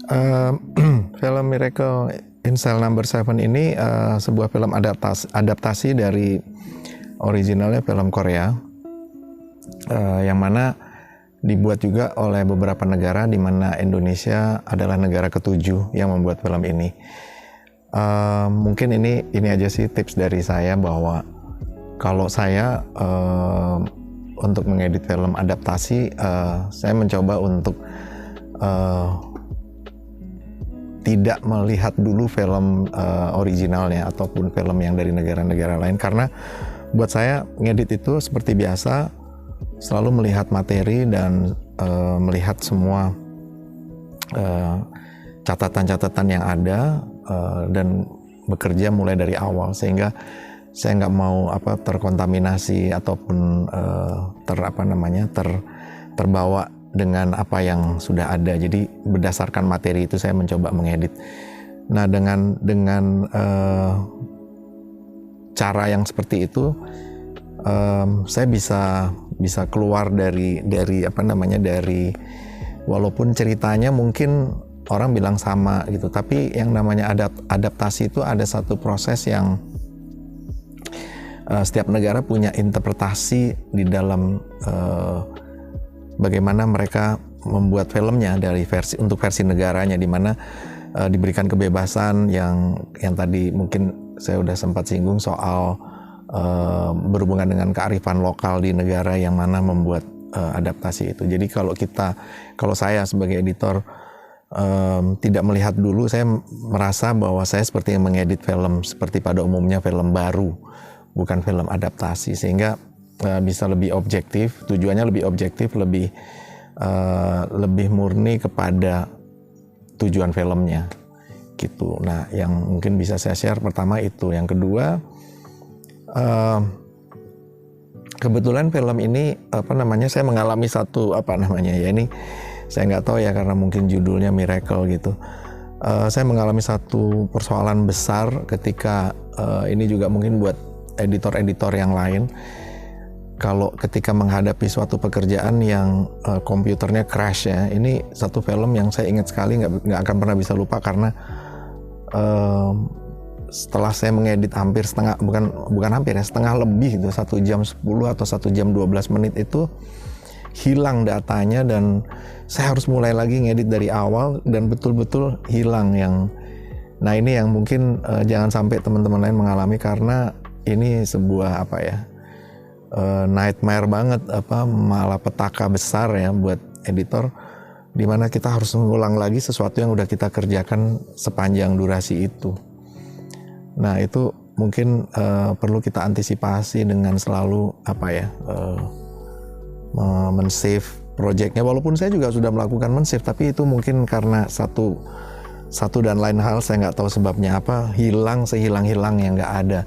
Eh, Film Miracle in Cell Number 7 ini sebuah film adaptasi dari originalnya film Korea, yang mana dibuat juga oleh beberapa negara, di mana Indonesia adalah negara ketujuh yang membuat film ini. Mungkin ini aja sih tips dari saya, bahwa kalau saya untuk mengedit film adaptasi, saya mencoba untuk tidak melihat dulu film originalnya ataupun film yang dari negara-negara lain, karena buat saya ngedit itu seperti biasa, selalu melihat materi dan melihat semua catatan-catatan yang ada, dan bekerja mulai dari awal, sehingga saya nggak mau terkontaminasi ataupun terbawa dengan apa yang sudah ada. Jadi berdasarkan materi itu saya mencoba mengedit. Nah, dengan cara yang seperti itu, saya bisa keluar dari walaupun ceritanya mungkin orang bilang sama gitu, tapi yang namanya adaptasi itu ada satu proses yang setiap negara punya interpretasi di dalam bagaimana mereka membuat filmnya untuk versi negaranya, di mana diberikan kebebasan yang tadi mungkin saya udah sempat singgung soal berhubungan dengan kearifan lokal di negara yang mana membuat adaptasi itu. Jadi kalau saya sebagai editor tidak melihat dulu, saya merasa bahwa saya seperti yang mengedit film seperti pada umumnya film baru, bukan film adaptasi, sehingga bisa lebih objektif, tujuannya lebih objektif, lebih murni kepada tujuan filmnya gitu. Nah, yang mungkin bisa saya share pertama itu. Yang kedua, kebetulan film ini saya mengalami satu ini saya nggak tahu ya, karena mungkin judulnya Miracle gitu. Saya mengalami satu persoalan besar ketika ini juga mungkin buat editor-editor yang lain. Kalau ketika menghadapi suatu pekerjaan yang komputernya crash ya, ini satu film yang saya ingat sekali, nggak akan pernah bisa lupa, karena setelah saya mengedit hampir setengah lebih gitu, 1 jam 10 atau 1 jam 12 menit itu hilang datanya, dan saya harus mulai lagi ngedit dari awal, dan betul-betul hilang nah ini yang mungkin jangan sampai teman-teman lain mengalami, karena ini sebuah nightmare banget, malapetaka besar ya buat editor, dimana kita harus mengulang lagi sesuatu yang udah kita kerjakan sepanjang durasi itu. Nah, itu mungkin perlu kita antisipasi dengan selalu men-save projectnya, walaupun saya juga sudah melakukan men-save, tapi itu mungkin karena satu dan lain hal, saya nggak tahu sebabnya apa, hilang sehilang-hilang yang nggak ada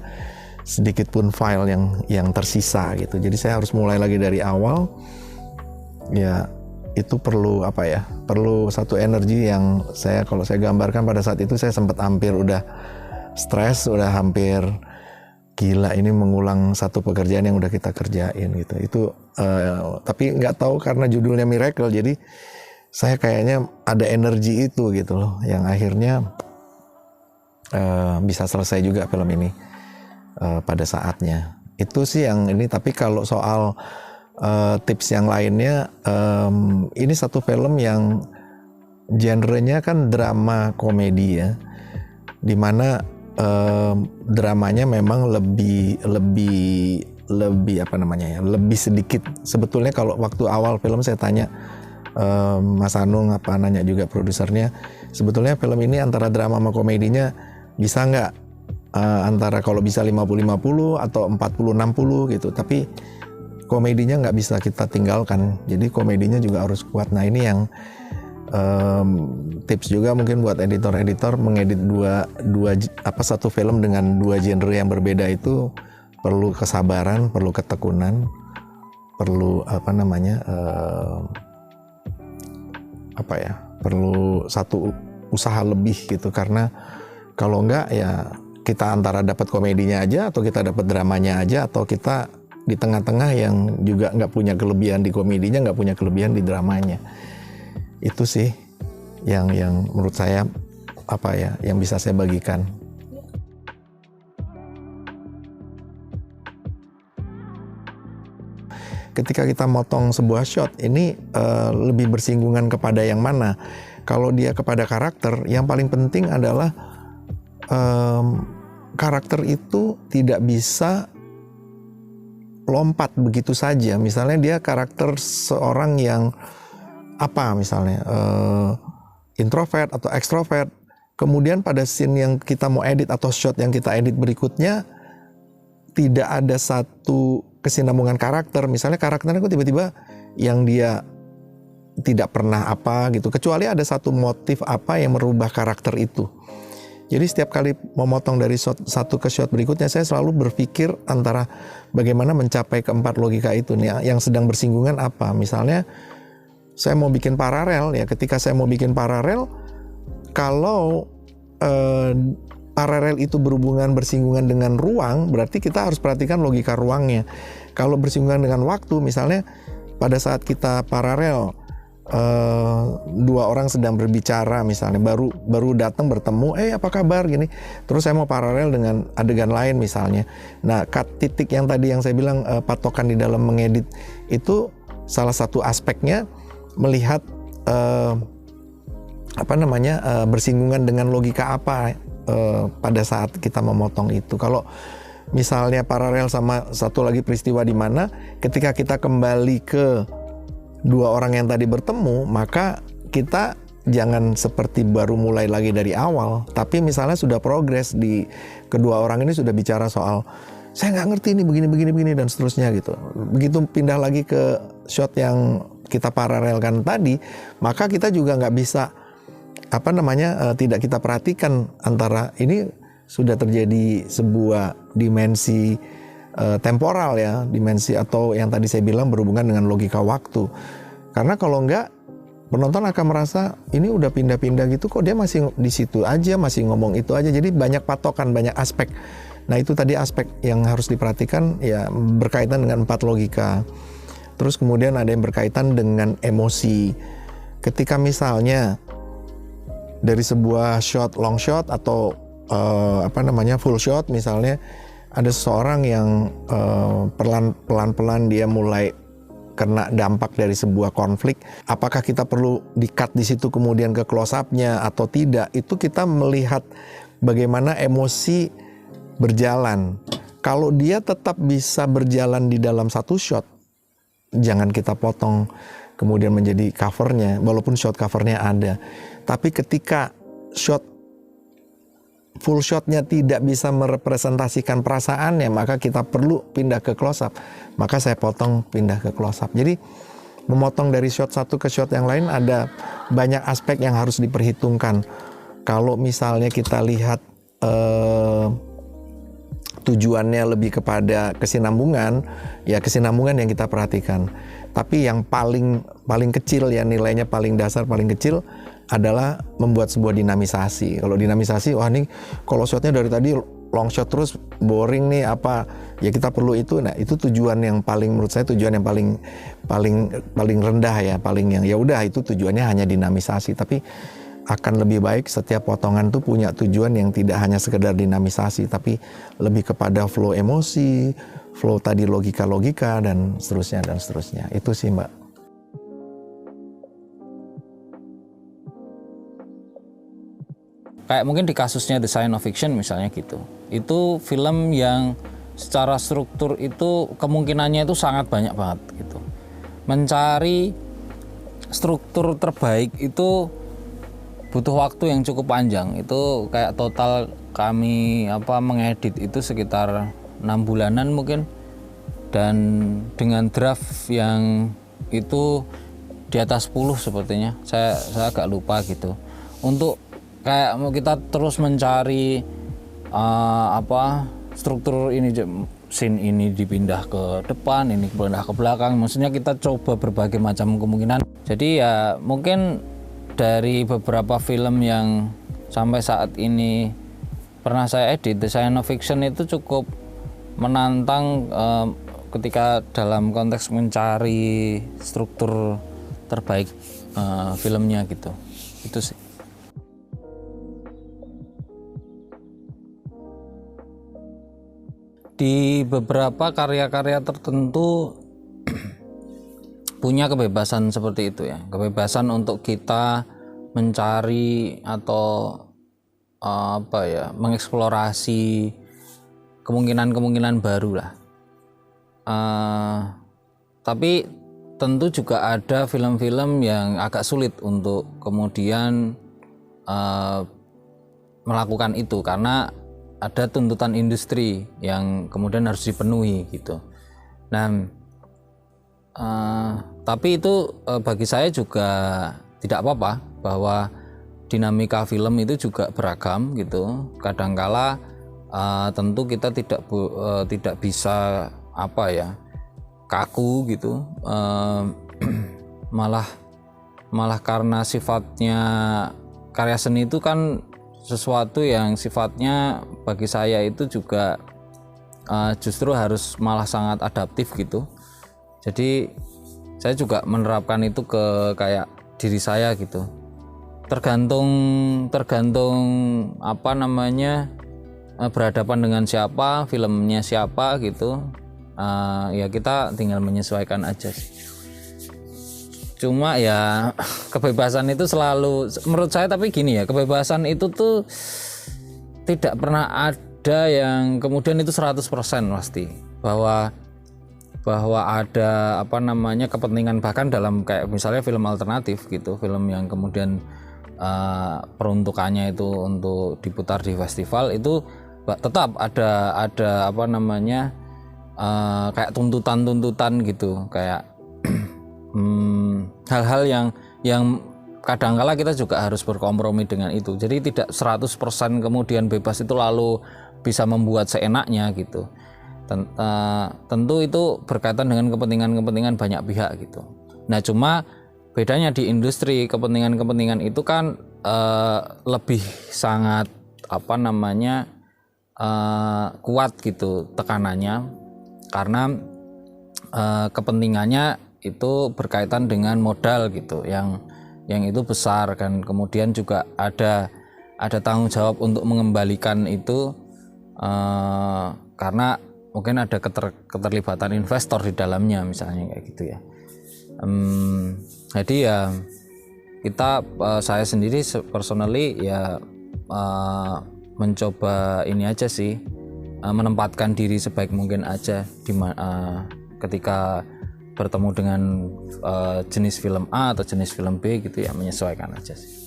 sedikit pun file yang tersisa gitu. Jadi saya harus mulai lagi dari awal. Ya, itu perlu perlu satu energi yang kalau saya gambarkan pada saat itu, saya sempat hampir udah stres, udah hampir gila ini mengulang satu pekerjaan yang udah kita kerjain gitu. Itu tapi nggak tahu, karena judulnya Miracle, jadi saya kayaknya ada energi itu gitu loh, yang akhirnya bisa selesai juga film ini pada saatnya. Itu sih yang ini. Tapi kalau soal tips yang lainnya, ini satu film yang genrenya kan drama komedi ya, dimana dramanya memang lebih lebih sedikit. Sebetulnya kalau waktu awal film saya tanya Mas Anung, nanya juga produsernya, sebetulnya film ini antara drama sama komedinya bisa nggak antara, kalau bisa 50-50 atau 40-60 gitu, tapi komedinya nggak bisa kita tinggalkan, jadi komedinya juga harus kuat. Nah, ini yang tips juga mungkin buat editor-editor, mengedit satu film dengan dua genre yang berbeda itu perlu kesabaran, perlu ketekunan, perlu perlu satu usaha lebih gitu, karena kalau enggak ya kita antara dapat komedinya aja, atau kita dapat dramanya aja, atau kita di tengah-tengah yang juga nggak punya kelebihan di komedinya, nggak punya kelebihan di dramanya. Itu sih yang menurut saya apa ya yang bisa saya bagikan. Ketika kita motong sebuah shot ini lebih bersinggungan kepada yang mana? Kalau dia kepada karakter, yang paling penting adalah karakter itu tidak bisa lompat begitu saja. Misalnya dia karakter seorang yang apa misalnya introvert atau ekstrovert. Kemudian pada scene yang kita mau edit atau shot yang kita edit berikutnya tidak ada satu kesinambungan karakter. Misalnya karakternya kok tiba-tiba yang dia tidak pernah apa gitu, kecuali ada satu motif apa yang merubah karakter itu. Jadi setiap kali memotong dari shot satu ke shot berikutnya, saya selalu berpikir antara bagaimana mencapai keempat logika itu nih, yang sedang bersinggungan apa. Misalnya saya mau bikin paralel ya, ketika saya mau bikin paralel, kalau paralel itu bersinggungan dengan ruang, berarti kita harus perhatikan logika ruangnya. Kalau bersinggungan dengan waktu, misalnya pada saat kita paralel, dua orang sedang berbicara misalnya, baru datang bertemu, apa kabar gini, terus saya mau paralel dengan adegan lain misalnya. Nah, titik yang tadi yang saya bilang patokan di dalam mengedit itu salah satu aspeknya melihat bersinggungan dengan logika apa pada saat kita memotong itu. Kalau misalnya paralel sama satu lagi peristiwa di mana ketika kita kembali ke dua orang yang tadi bertemu, maka kita jangan seperti baru mulai lagi dari awal, tapi misalnya sudah progres di kedua orang ini sudah bicara soal saya nggak ngerti ini begini dan seterusnya gitu. Begitu pindah lagi ke shot yang kita paralelkan tadi, maka kita juga nggak bisa tidak kita perhatikan antara ini sudah terjadi sebuah dimensi temporal ya, dimensi atau yang tadi saya bilang berhubungan dengan logika waktu. Karena kalau enggak, penonton akan merasa ini udah pindah-pindah gitu, kok dia masih di situ aja, masih ngomong itu aja. Jadi banyak patokan, banyak aspek. Nah itu tadi aspek yang harus diperhatikan ya, berkaitan dengan 4 logika. Terus kemudian ada yang berkaitan dengan emosi. Ketika misalnya dari sebuah shot, long shot atau full shot misalnya, ada seseorang yang pelan-pelan dia mulai kena dampak dari sebuah konflik, apakah kita perlu di-cut di situ kemudian ke close up-nya atau tidak, itu kita melihat bagaimana emosi berjalan. Kalau dia tetap bisa berjalan di dalam satu shot, jangan kita potong kemudian menjadi covernya, walaupun shot covernya ada. Tapi ketika full shotnya tidak bisa merepresentasikan perasaannya, maka kita perlu pindah ke close up. Maka saya potong pindah ke close up. Jadi memotong dari shot satu ke shot yang lain ada banyak aspek yang harus diperhitungkan. Kalau misalnya kita lihat tujuannya lebih kepada kesinambungan, ya kesinambungan yang kita perhatikan. Tapi yang paling kecil ya, nilainya paling dasar, paling kecil adalah membuat sebuah dinamisasi. Kalau dinamisasi, wah nih kalau shotnya dari tadi long shot terus boring nih apa, ya kita perlu itu. Nah itu tujuan yang paling, menurut saya tujuan yang paling rendah ya, paling yang ya udah itu tujuannya hanya dinamisasi. Tapi akan lebih baik setiap potongan tuh punya tujuan yang tidak hanya sekedar dinamisasi, tapi lebih kepada flow emosi, flow tadi logika-logika dan seterusnya. Itu sih Mbak. Kayak mungkin di kasusnya The Science of Fiction misalnya gitu. Itu film yang secara struktur itu kemungkinannya itu sangat banyak banget gitu. Mencari struktur terbaik itu butuh waktu yang cukup panjang. Itu kayak total kami mengedit itu sekitar 6 bulanan mungkin. Dan dengan draft yang itu di atas 10 sepertinya. Saya agak lupa gitu. Untuk kayak mau kita terus mencari struktur ini, scene ini dipindah ke depan, ini pindah ke belakang. Maksudnya kita coba berbagai macam kemungkinan. Jadi ya mungkin dari beberapa film yang sampai saat ini pernah saya edit, The Science of Fiction itu cukup menantang ketika dalam konteks mencari struktur terbaik filmnya gitu. Itu sih. Di beberapa karya-karya tertentu punya kebebasan seperti itu ya, kebebasan untuk kita mencari atau mengeksplorasi kemungkinan-kemungkinan baru lah. Tapi tentu juga ada film-film yang agak sulit untuk kemudian melakukan itu karena ada tuntutan industri yang kemudian harus dipenuhi gitu. Nah, tapi itu bagi saya juga tidak apa-apa, bahwa dinamika film itu juga beragam gitu. Kadangkala tentu kita tidak bisa kaku gitu, malah karena sifatnya karya seni itu kan sesuatu yang sifatnya bagi saya itu juga justru harus malah sangat adaptif gitu. Jadi saya juga menerapkan itu ke kayak diri saya gitu. Tergantung berhadapan dengan siapa, filmnya siapa gitu. Ya kita tinggal menyesuaikan aja sih. Cuma ya kebebasan itu selalu menurut saya, tapi gini ya, kebebasan itu tuh tidak pernah ada yang kemudian itu 100% pasti bahwa ada kepentingan, bahkan dalam kayak misalnya film alternatif gitu, film yang kemudian peruntukannya itu untuk diputar di festival, itu tetap ada kayak tuntutan gitu, kayak hal-hal yang kadangkala kita juga harus berkompromi dengan itu. Jadi tidak 100% kemudian bebas itu lalu bisa membuat seenaknya gitu. Tentu itu berkaitan dengan kepentingan banyak pihak gitu. Nah, cuma bedanya di industri, kepentingan itu kan lebih sangat kuat gitu tekanannya, karena kepentingannya itu berkaitan dengan modal gitu, yang itu besar, kan kemudian juga ada tanggung jawab untuk mengembalikan itu karena mungkin ada keterlibatan investor di dalamnya misalnya kayak gitu ya. Jadi ya saya sendiri personally ya mencoba ini aja sih, menempatkan diri sebaik mungkin aja ketika bertemu dengan jenis film A atau jenis film B gitu ya, menyesuaikan aja sih.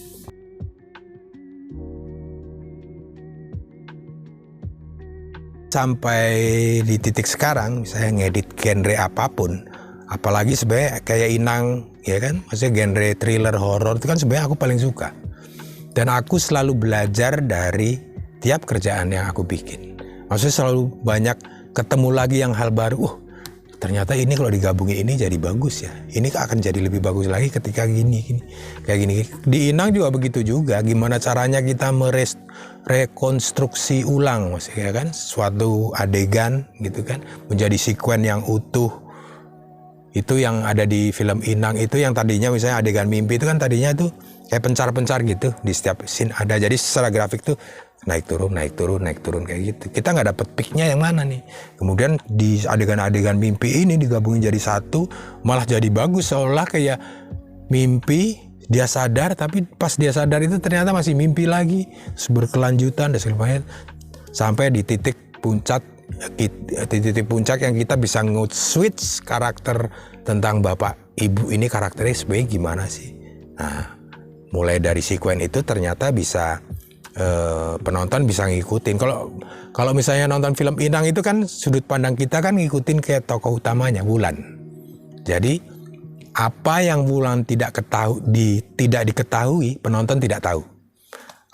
Sampai di titik sekarang misalnya ngedit genre apapun, apalagi sebenarnya kayak Inang ya kan, maksudnya genre thriller horor itu kan sebenarnya aku paling suka, dan aku selalu belajar dari tiap kerjaan yang aku bikin. Maksudnya selalu banyak ketemu lagi yang hal baru. Ternyata ini kalau digabungin ini jadi bagus ya. Ini akan jadi lebih bagus lagi ketika gini. Di Inang juga begitu juga. Gimana caranya kita rekonstruksi ulang, maksudnya kan, suatu adegan gitu kan, menjadi sekuen yang utuh. Itu yang ada di film Inang itu, yang tadinya misalnya adegan mimpi itu kan tadinya tuh kayak pencar-pencar gitu di setiap scene ada. Jadi secara grafik tuh naik turun kayak gitu. Kita nggak dapet peaknya yang mana nih. Kemudian di adegan-adegan mimpi ini digabungin jadi satu, malah jadi bagus, seolah kayak mimpi dia sadar, tapi pas dia sadar itu ternyata masih mimpi lagi, berkelanjutan dan sebagainya, sampai di titik puncak yang kita bisa nge-switch karakter tentang bapak ibu ini, karakternya sebenarnya gimana sih. Nah, mulai dari sekuen itu ternyata bisa penonton bisa ngikutin. Kalau misalnya nonton film Inang itu kan sudut pandang kita kan ngikutin kayak tokoh utamanya Wulan. Jadi apa yang Wulan tidak diketahui, penonton tidak tahu.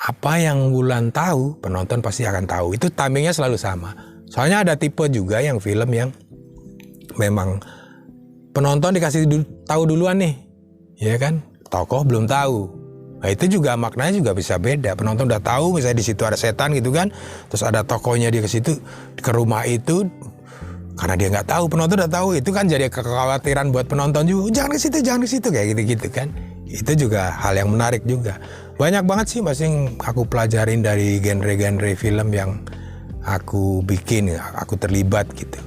Apa yang Wulan tahu, penonton pasti akan tahu. Itu timingnya selalu sama. Soalnya ada tipe juga yang film yang memang penonton dikasih tahu duluan nih, ya kan? Tokoh belum tahu. Nah, itu juga maknanya juga bisa beda. Penonton udah tahu misalnya di situ ada setan gitu kan, terus ada tokohnya dia ke situ, ke rumah itu, karena dia nggak tahu, penonton udah tahu, itu kan jadi kekhawatiran buat penonton juga, jangan ke situ kayak gitu kan. itu juga hal yang menarik juga. Banyak banget sih Mas yang aku pelajarin dari genre-genre film yang aku bikin, aku terlibat gitu.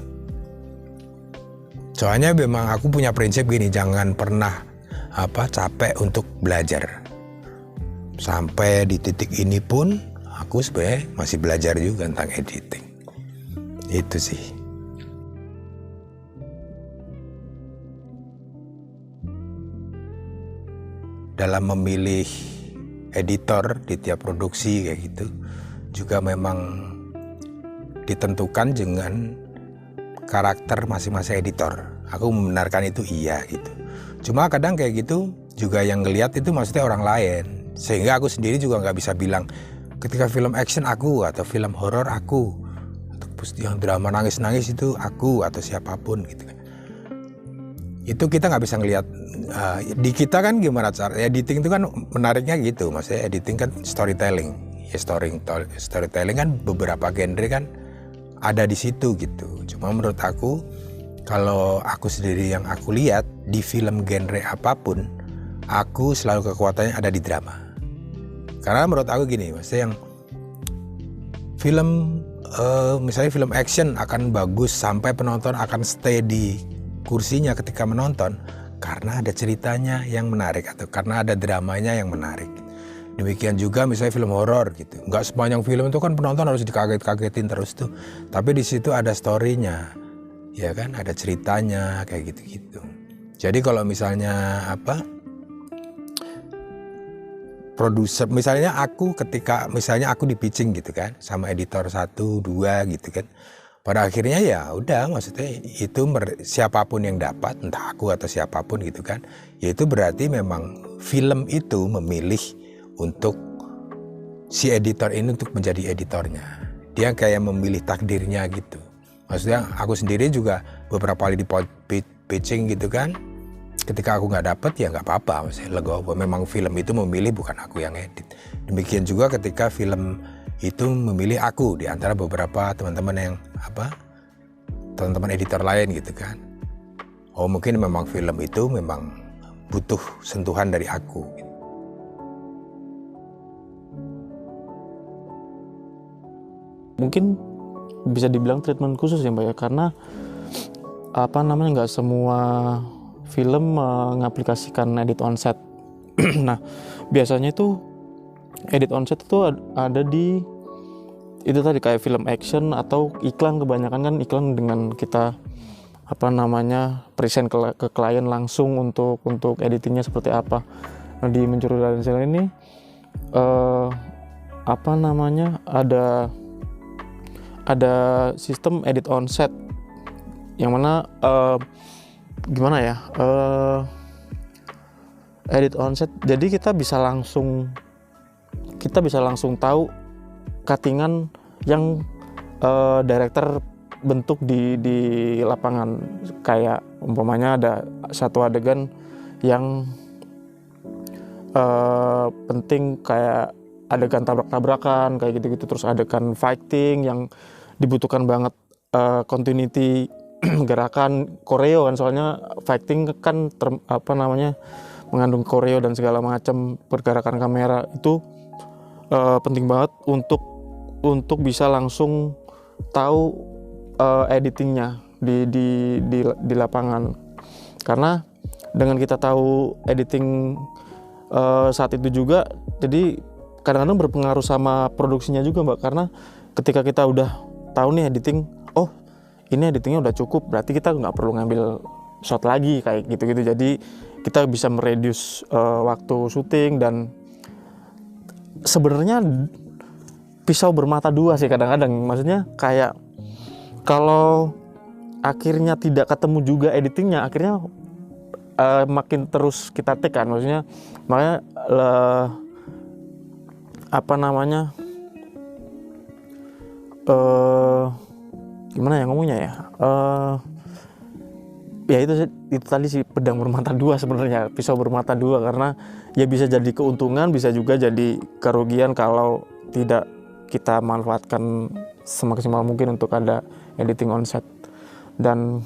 Soalnya memang aku punya prinsip gini, jangan pernah capek untuk belajar. Sampai di titik ini pun aku sebenarnya masih belajar juga tentang editing. Itu sih. Dalam memilih editor di tiap produksi kayak gitu juga memang ditentukan dengan karakter masing-masing editor. Aku membenarkan itu iya gitu. Cuma kadang kayak gitu juga yang ngelihat itu maksudnya orang lain, sehingga aku sendiri juga nggak bisa bilang ketika film action aku atau film horor aku, atau yang drama nangis-nangis itu aku atau siapapun gitu kan. Itu kita nggak bisa ngelihat di kita kan gimana cara editing itu kan menariknya gitu, maksudnya editing kan storytelling ya, storytelling kan beberapa genre kan ada di situ gitu. Cuma menurut aku kalau aku sendiri yang aku lihat di film genre apapun, aku selalu kekuatannya ada di drama. Karena menurut aku gini, maksudnya yang film misalnya film action akan bagus sampai penonton akan stay di kursinya ketika menonton karena ada ceritanya yang menarik atau karena ada dramanya yang menarik. Demikian juga misalnya film horor gitu. Nggak sepanjang film itu kan penonton harus dikaget-kagetin terus tuh. Tapi di situ ada story-nya. Ya kan, ada ceritanya kayak gitu-gitu. Jadi kalau misalnya produser, misalnya aku ketika misalnya aku di pitching gitu kan sama editor 1, 2 gitu kan. Pada akhirnya ya udah, maksudnya itu siapapun yang dapat, entah aku atau siapapun gitu kan, ya itu berarti memang film itu memilih untuk si editor ini untuk menjadi editornya. Dia kayak memilih takdirnya gitu. Maksudnya aku sendiri juga beberapa kali di pitching gitu kan, ketika aku nggak dapet ya nggak apa-apa, maksudnya legowo. Memang film itu memilih, bukan aku yang edit. Demikian juga ketika film itu memilih aku di antara beberapa teman-teman yang teman-teman editor lain gitu kan. Oh mungkin memang film itu memang butuh sentuhan dari aku. Mungkin bisa dibilang treatment khusus ya Mbak ya, karena nggak semua film mengaplikasikan edit on set. Nah biasanya itu edit on set itu ada di itu tadi kayak film action atau iklan. Kebanyakan kan iklan dengan kita present ke klien langsung untuk editingnya seperti apa. Nah di Mencuri Rahasia ini ada sistem edit on set yang mana edit on set, jadi kita bisa langsung tahu cuttingan yang director bentuk di lapangan. Kayak umpamanya ada satu adegan yang penting, kayak adegan tabrak-tabrakan kayak gitu-gitu, terus adegan fighting yang dibutuhkan banget continuity gerakan koreo kan, soalnya fighting kan mengandung koreo dan segala macam pergerakan kamera itu penting banget untuk bisa langsung tahu editingnya di lapangan. Karena dengan kita tahu editing saat itu juga, jadi kadang-kadang berpengaruh sama produksinya juga Mbak, karena ketika kita udah tahu nih editing, oh ini editingnya udah cukup, berarti kita nggak perlu ngambil shot lagi kayak gitu-gitu. Jadi kita bisa mereduce waktu syuting. Dan sebenarnya pisau bermata dua sih kadang-kadang, maksudnya kayak kalau akhirnya tidak ketemu juga editingnya, akhirnya makin terus kita tekan, maksudnya makanya gimana ya ngomongnya ya, ya itu tadi sih, pedang bermata dua sebenarnya, pisau bermata dua, karena ya bisa jadi keuntungan, bisa juga jadi kerugian kalau tidak kita manfaatkan semaksimal mungkin untuk ada editing on set. Dan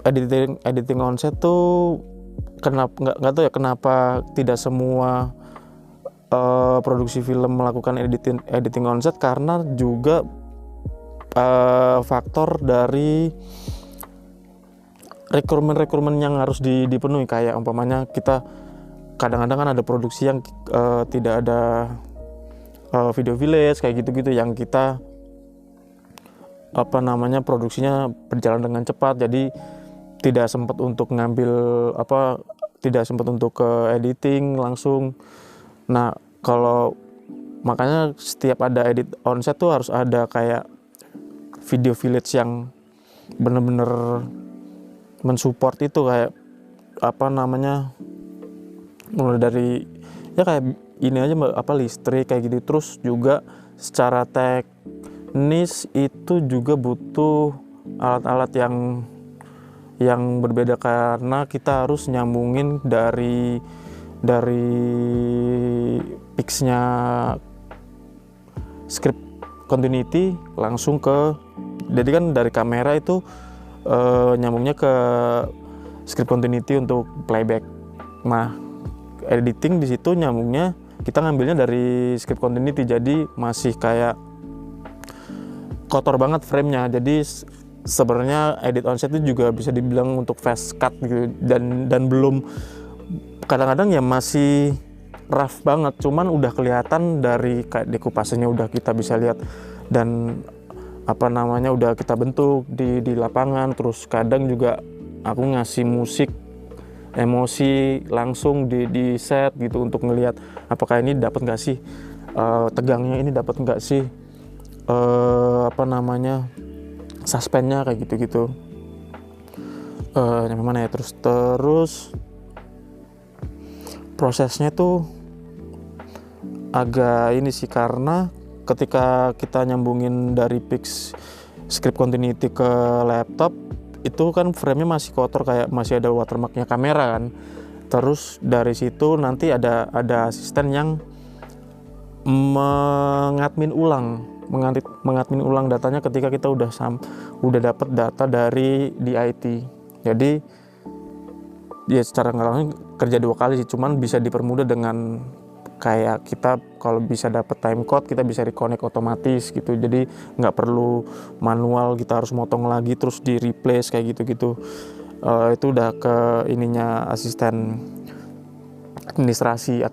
editing on set tuh kenapa nggak tahu ya kenapa tidak semua produksi film melakukan editing on set, karena juga faktor dari requirement yang harus dipenuhi. Kayak umpamanya kita kadang-kadang kan ada produksi yang tidak ada video village kayak gitu-gitu, yang kita produksinya berjalan dengan cepat, jadi tidak sempat untuk ke editing langsung. Nah, kalau makanya setiap ada edit on set tuh harus ada kayak video village yang bener-bener mensupport itu, kayak mulai dari ya kayak ini aja listrik kayak gitu. Terus juga secara teknis itu juga butuh alat-alat yang berbeda, karena kita harus nyambungin dari fixnya script continuity langsung ke, jadi kan dari kamera itu nyambungnya ke script continuity untuk playback. Nah, editing di situ nyambungnya kita ngambilnya dari script continuity, jadi masih kayak kotor banget framenya. Jadi sebenarnya edit on set itu juga bisa dibilang untuk fast cut gitu, dan belum, kadang-kadang ya masih rough banget, cuman udah kelihatan dari kayak dekupasenya udah kita bisa lihat, dan udah kita bentuk di lapangan. Terus kadang juga aku ngasih musik emosi langsung di set gitu untuk ngelihat apakah ini dapat nggak sih tegangnya, ini dapat nggak sih suspense-nya kayak gitu-gitu. Yang mana ya, terus prosesnya tuh agak ini sih, karena ketika kita nyambungin dari fix script continuity ke laptop itu kan framenya masih kotor, kayak masih ada watermarknya kamera kan. Terus dari situ nanti ada asisten yang mengadmin ulang datanya ketika kita udah dapat data dari DIT. Jadi ya secara nggak langsung kerja 2 kali sih, cuman bisa dipermudah dengan kayak kita kalau bisa dapat time code kita bisa reconnect otomatis gitu, jadi nggak perlu manual kita harus motong lagi terus di replace kayak gitu. Itu udah ke ininya asisten administrasi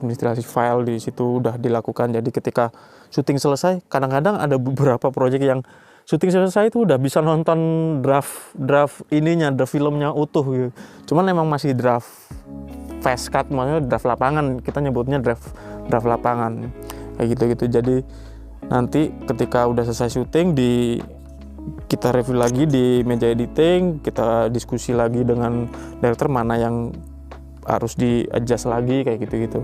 file di situ udah dilakukan. Jadi ketika syuting selesai, kadang-kadang ada beberapa proyek yang syuting selesai itu udah bisa nonton draft filmnya utuh gitu. Cuman emang masih draft fast cut, maksudnya draft lapangan, kita nyebutnya draft lapangan kayak gitu. Jadi nanti ketika udah selesai syuting kita review lagi di meja editing, kita diskusi lagi dengan director mana yang harus di adjust lagi kayak gitu.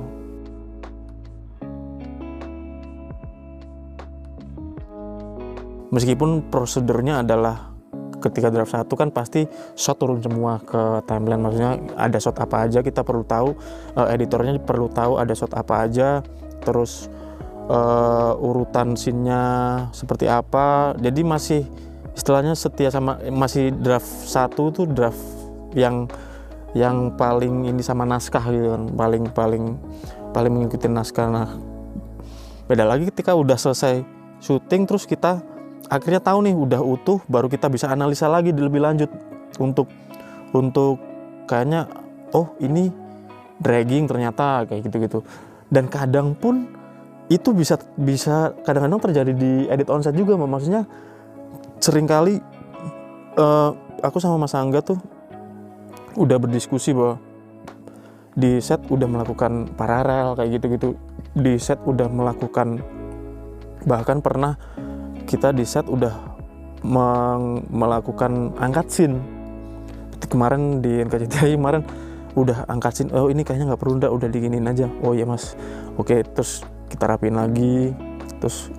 Meskipun prosedurnya adalah ketika draft 1 kan pasti shot turun semua ke timeline, maksudnya ada shot apa aja kita perlu tahu, editornya perlu tahu ada shot apa aja, terus urutan scene-nya seperti apa. Jadi masih istilahnya setia sama, masih draft 1 tuh draft yang paling ini sama naskah gitu kan, paling mengikuti naskah. Nah, beda lagi ketika udah selesai syuting terus kita akhirnya tahu nih udah utuh, baru kita bisa analisa lagi lebih lanjut untuk kayaknya ini dragging ternyata kayak gitu. Dan kadang pun itu bisa kadang-kadang terjadi di edit on set juga, maksudnya seringkali aku sama Mas Angga tuh udah berdiskusi bahwa di set udah melakukan paralel kayak gitu, di set udah melakukan, bahkan pernah kita di set udah melakukan angkat scene. Kemarin di NKCTI kemarin udah angkat scene, ini kayaknya nggak perlu, udah diginiin aja. Oh iya mas, oke. Terus kita rapiin lagi, terus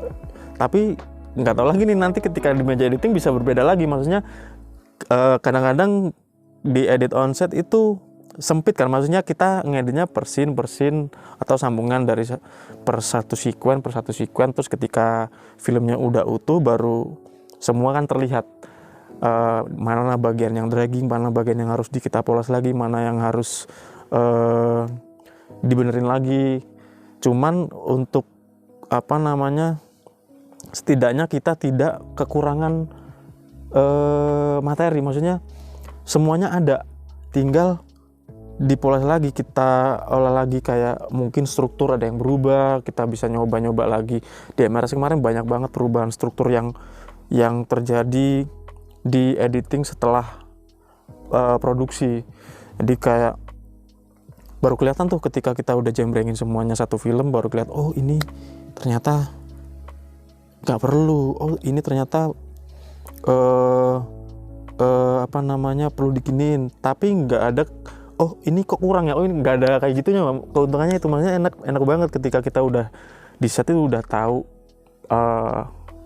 tapi nggak tahu lagi nih nanti ketika di meja editing bisa berbeda lagi. Maksudnya kadang-kadang di edit on set itu sempit kan, maksudnya kita ngeditnya per scene atau sambungan dari per satu sekuen, terus ketika filmnya udah utuh baru semua kan terlihat. mana bagian yang dragging, mana bagian yang harus kita poles lagi, mana yang harus dibenerin lagi. Cuman untuk setidaknya kita tidak kekurangan materi, maksudnya semuanya ada, tinggal dipoles lagi, kita olah lagi, kayak mungkin struktur ada yang berubah, kita bisa nyoba-nyoba lagi. Di MRS kemarin banyak banget perubahan struktur yang terjadi di editing setelah produksi. Jadi kayak baru kelihatan tuh ketika kita udah jembrengin semuanya satu film, baru kelihatan oh ini ternyata nggak perlu, oh ini ternyata perlu dikinin, tapi nggak ada, oh ini kok kurang ya, oh ini nggak ada kayak gitunya. Keuntungannya itu maksudnya enak banget ketika kita udah di set itu udah tahu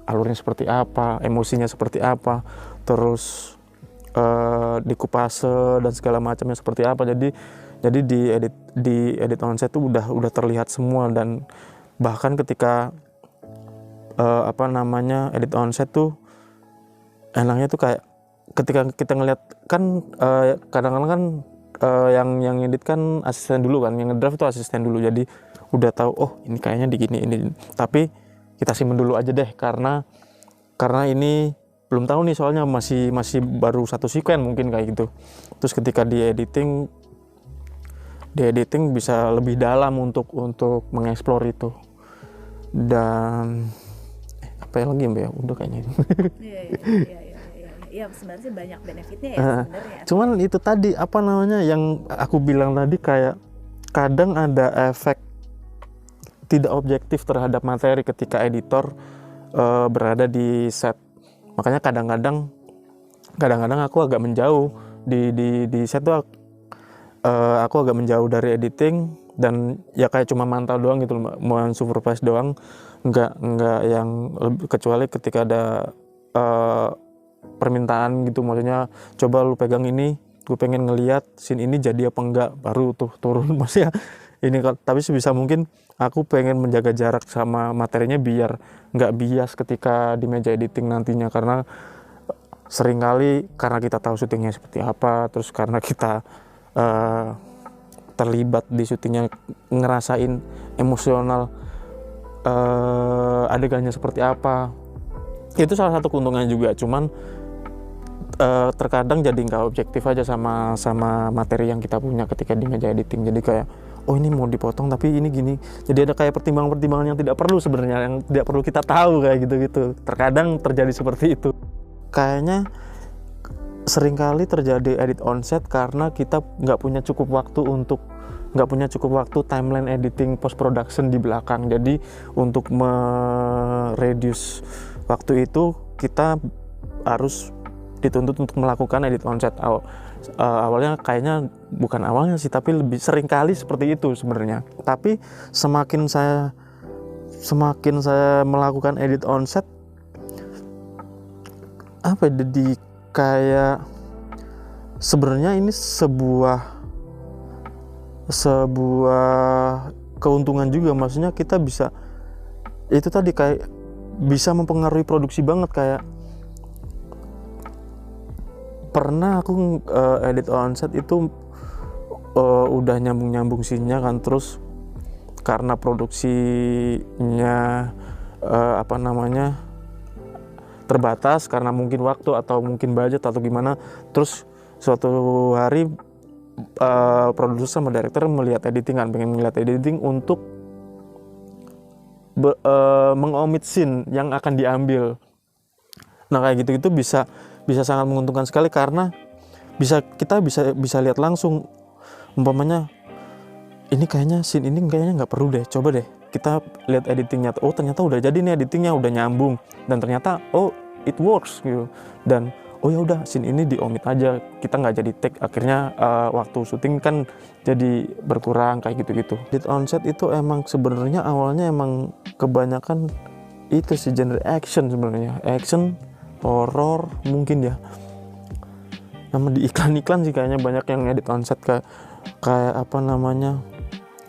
alurnya seperti apa, emosinya seperti apa, terus dikupase dan segala macamnya seperti apa. Jadi di edit on set itu udah terlihat semua. Dan bahkan ketika edit on set tuh enaknya tuh kayak ketika kita ngeliat kan kadang-kadang kan yang edit kan asisten dulu kan, yang ngedraft tuh asisten dulu, jadi udah tahu oh ini kayaknya di gini ini, tapi kita simpen dulu aja deh karena ini belum tahu nih, soalnya masih baru satu sekuen mungkin kayak gitu. Terus ketika di editing bisa lebih dalam untuk mengeksplor itu. Dan apa yang lagi ya, udah kayaknya. Iya, sebenarnya sih banyak benefitnya ya sebenarnya. Cuman itu tadi yang aku bilang tadi, kayak kadang ada efek tidak objektif terhadap materi ketika editor berada di set. Makanya kadang-kadang aku agak menjauh di set tuh, aku agak menjauh dari editing dan ya kayak cuma mantau doang gitu, supervise doang, nggak yang kecuali ketika ada permintaan gitu, maksudnya coba lu pegang ini, gue pengen ngelihat scene ini jadi apa enggak, baru tuh turun. Maksudnya ini kan, tapi sebisa mungkin aku pengen menjaga jarak sama materinya biar nggak bias ketika di meja editing nantinya, karena seringkali karena kita tahu syutingnya seperti apa, terus karena kita terlibat di syutingnya, ngerasain emosional adegannya seperti apa, itu salah satu keuntungannya juga. Cuman terkadang jadi nggak objektif aja sama materi yang kita punya ketika di meja editing. Jadi kayak oh ini mau dipotong tapi ini gini, jadi ada kayak pertimbangan yang tidak perlu sebenarnya, yang tidak perlu kita tahu kayak gitu. Terkadang terjadi seperti itu. Kayaknya seringkali terjadi edit on set karena kita nggak punya cukup waktu timeline editing post production di belakang. Jadi untuk mereduce waktu itu kita harus dituntut untuk melakukan edit on set. Awalnya kayaknya bukan awalnya sih, tapi lebih sering kali seperti itu sebenarnya. Tapi semakin saya melakukan edit on set, jadi kayak sebenarnya ini sebuah keuntungan juga. Maksudnya kita bisa, itu tadi kayak bisa mempengaruhi produksi banget. Kayak pernah aku edit on set itu udah nyambung scene-nya kan, terus karena produksinya terbatas karena mungkin waktu atau mungkin budget atau gimana, terus suatu hari produser sama director melihat editing untuk mengomit scene yang akan diambil. Nah kayak gitu bisa sangat menguntungkan sekali, karena kita bisa lihat langsung, umpamanya ini kayaknya scene ini kayaknya nggak perlu deh, coba deh kita lihat editingnya, oh ternyata udah jadi nih editingnya, udah nyambung, dan ternyata oh it works gitu, dan oh ya udah scene ini diomit aja, kita nggak jadi take, akhirnya waktu syuting kan jadi berkurang kayak gitu. Edit on set itu emang sebenarnya awalnya emang kebanyakan itu sih genre action sebenarnya, action horror mungkin ya. Nama di iklan sih kayaknya banyak yang edit on set kayak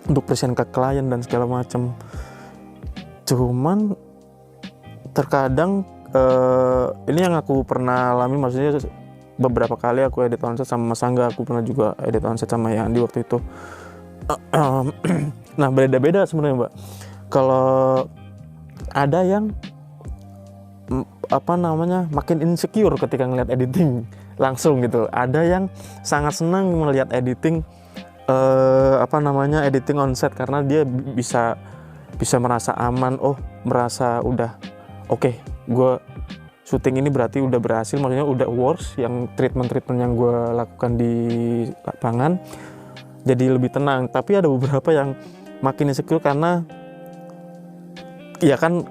untuk present ke klien dan segala macam. Cuman terkadang ini yang aku pernah alami, maksudnya beberapa kali aku edit onset sama Mas Angga, aku pernah juga edit onset sama Yandi waktu itu. Nah, beda-beda sebenarnya, Mbak. Kalau ada yang makin insecure ketika ngeliat editing langsung gitu. Ada yang sangat senang melihat editing editing onset karena dia bisa merasa aman, merasa udah oke, gue syuting ini berarti udah berhasil, maksudnya udah works yang treatment yang gue lakukan di lapangan, jadi lebih tenang. Tapi ada beberapa yang makin insecure karena ya kan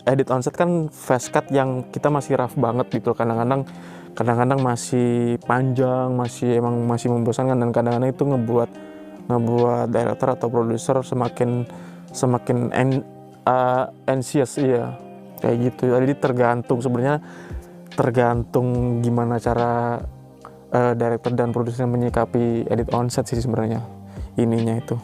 edit onset kan fast cut yang kita masih rough banget gitu, kadang-kadang masih panjang, masih membosankan, dan kadang-kadang itu ngebuat director atau produser semakin anxious, kayak gitu. Jadi tergantung gimana cara director dan produser menyikapi edit onset sih sebenarnya ininya itu.